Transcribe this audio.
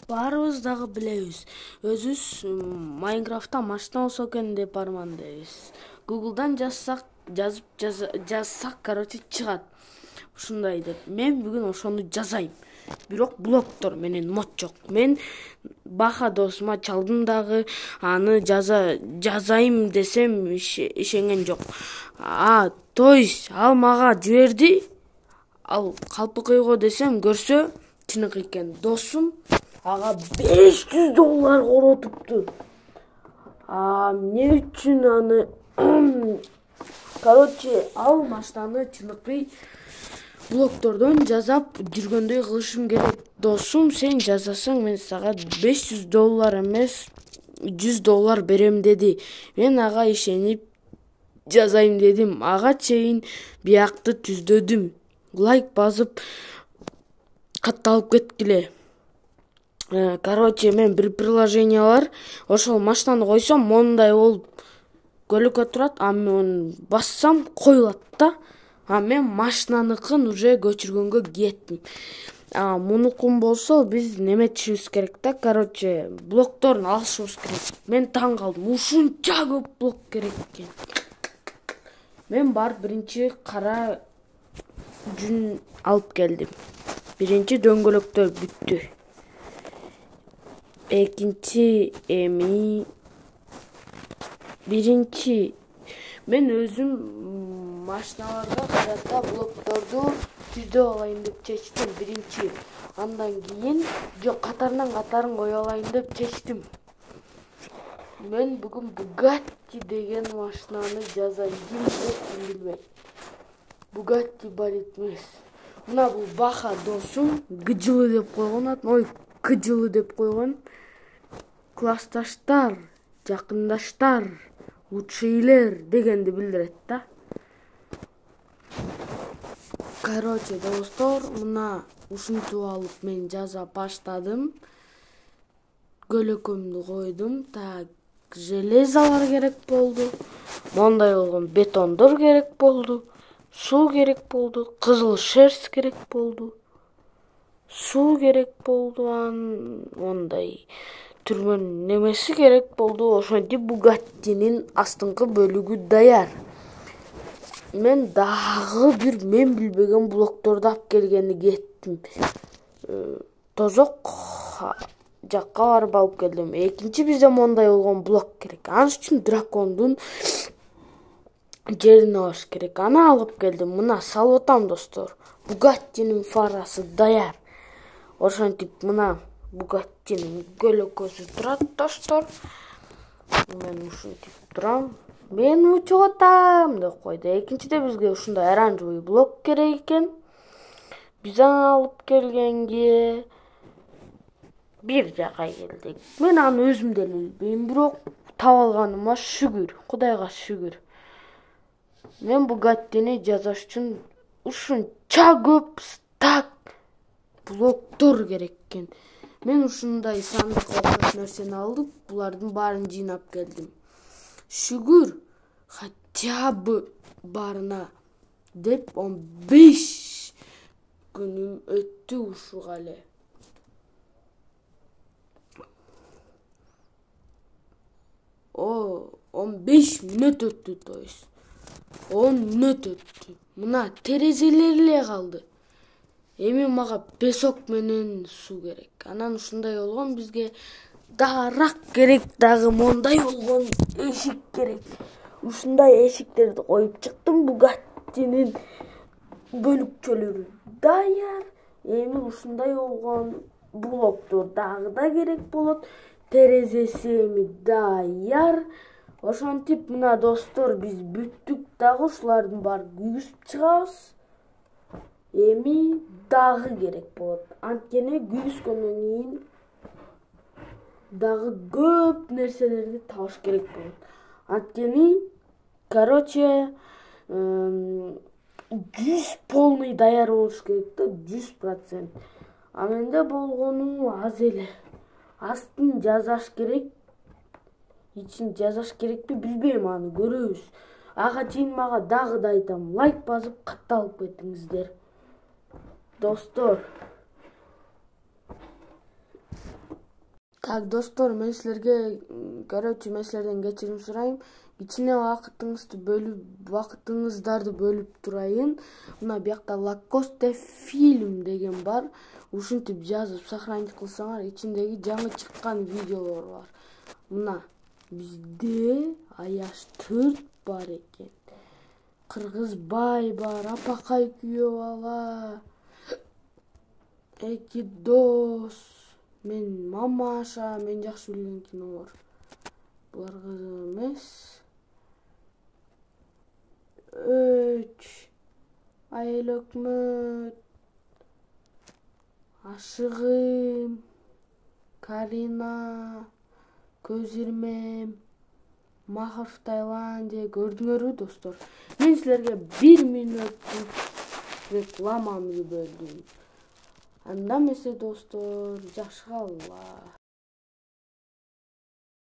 Баарыбыз дагы билебиз. Өзүбүз Майнкрафтта машина болсо экен деп армандайбыз. Google'дан жазсак, чыгат. Ушундай деп. Мен бүгүн ошону жазайм. Бирок блоктор менен мод жок. Мен Баха досума чалдым дагы, аны жазайм десем ишенген жок. То есть ал мага жиберди. Ал Калпыкыйго десем көрсө, чыныгы экен. Досум ага $500 коротупту. Эмне үчүн аны ал машинаны чыныгы блоктордон жасап жүргөндөй кылышым керек. Досум, сен жасасаң мен сага $500 эмес $100 берем деди. Мен ага ишенип жазайм дедим. Ага чейин биякты түздөдүм. Лайк басып катталып кеткиле. Мен бир приложение бар. Ошол машинаны койсом, мондай болуп көлөкө турат. Мен оны бассам коюлат да. Мен машинаныкын уже көчүргөнгө кеттим. Мунукун болсо биз неметишибиз керек да. Блокторун алышыбыз керек. Мен таң калдым. Ушунча көп блок керек экен. Мен барып биринчи кара жүн алып келдим. Биринчи дөңгөлөктөр бүттү. Мен өзүм машиналарга карата блокторду түздө алайын деп чечтим биринчи. Андан кийин катарын кое алайын деп чечтим. Мен бүгүн Bugatti деген машинаны жазайын. Ким билбейт. Bugatti болит эмес. Мына бул Баха досум Гжылы деп койгон атын. Кыжылы деп койгон. Классташтар, жакындаштар, лучшийлер дегенди билдирет да. Достор, мына ушинтип алып мен жаза баштадым. Көлөкөмдү койдум. Железалар керек болду. Мондай болгон бетондор керек болду. Суу керек болду. Кызыл шерсть керек болду. Суу керек болду. Мондай түрмөнүн немеси керек болду. Ошентип Бугаттинин астыңкы бөлүгү даяр. Мен дагы бир мен билбеген блокторду алып келгени кеттим. Тозок жакка барып алып келдим. Экинчи бизде мондай болгон блок керек. Ал үчүн дракондун жерине баш керек. Аны алып келдим. Мына салып атам, достор. Бугаттинин фарасы даяр. Ошентип мына Бугаттинин көлөкөсү турат, достор. Мен ушинтип турам. Мен учуп атам деп койду. Экинчиде бизге ушундай оранжевый блок керек экен. Биз аны алып келгенге бир жака келдик. Мен аны өзүм деле билбейм, бирок таап алганыма шүгүр, Кудайга шүгүр. Мен Бугаттини жасаш үчүн ушунча көп стак блоктор керек экен. Мен ушундай сандыкка окшош нерсени алып, булардын баарын жыйнап келдим. Шүгүр, хотя бы барына деп 15 күнүм өттү ушуга эле. 15 мүнөт өттү, то есть 10 мүнөт өттү. Мына терезелер эле калды. Эми мага песок менен суу керек. Анан ушундай болгон, бизге дарак керек, дагы мондай болгон эшик керек. Ушундай эшиктерди коюп чыктым. Бугаттинин бөлүкчөлөрү даяр. Эми ушундай болгон блоктор дагы да керек болот. Терезеси эми даяр. Ошентип мына достор, биз бүттүк дагы, ушулардын баарын күйгүзүп чыгабыз. Эми дагы керек болот. Анткени күйгүзгөндөн кийин дагы көп нерселерди табыш керек болот. Анткени 100 полный даяр болуш керек да, 100%. Менде болгону аз эле. Астын жасаш керек. Ичин жасаш керекпи билбейм, аны көрөбүз. Ага чейин мага дагы да айтам, лайк басып катталып кетиңиздер. Достор, Так, достор, мен силерге мен силерден кечирим сурайм. Кичине вакытыңыздарды бөлүп турайын. Мына биякта Лакосте фильм деген бар. Ушинтип жазып сохранить кылсаңар, ичиндеги жаңы чыккан видеолор бар. Мына бизде Аяш 4 бар экен. Кыргызбай бар, Апакай күйөө бала, эки дос, мен Мамаша, мен жакшы билген кинолор. Булар кызык эмес. Айыл өкмөт, Ашыгым, Карина, Көз ирмем, Махаров Таиландия көрдүңөрбү достор? Мен силерге 1 мүнөттүк рекламамды бөлдүм. Анда эмесе достор, жакшы калыңар.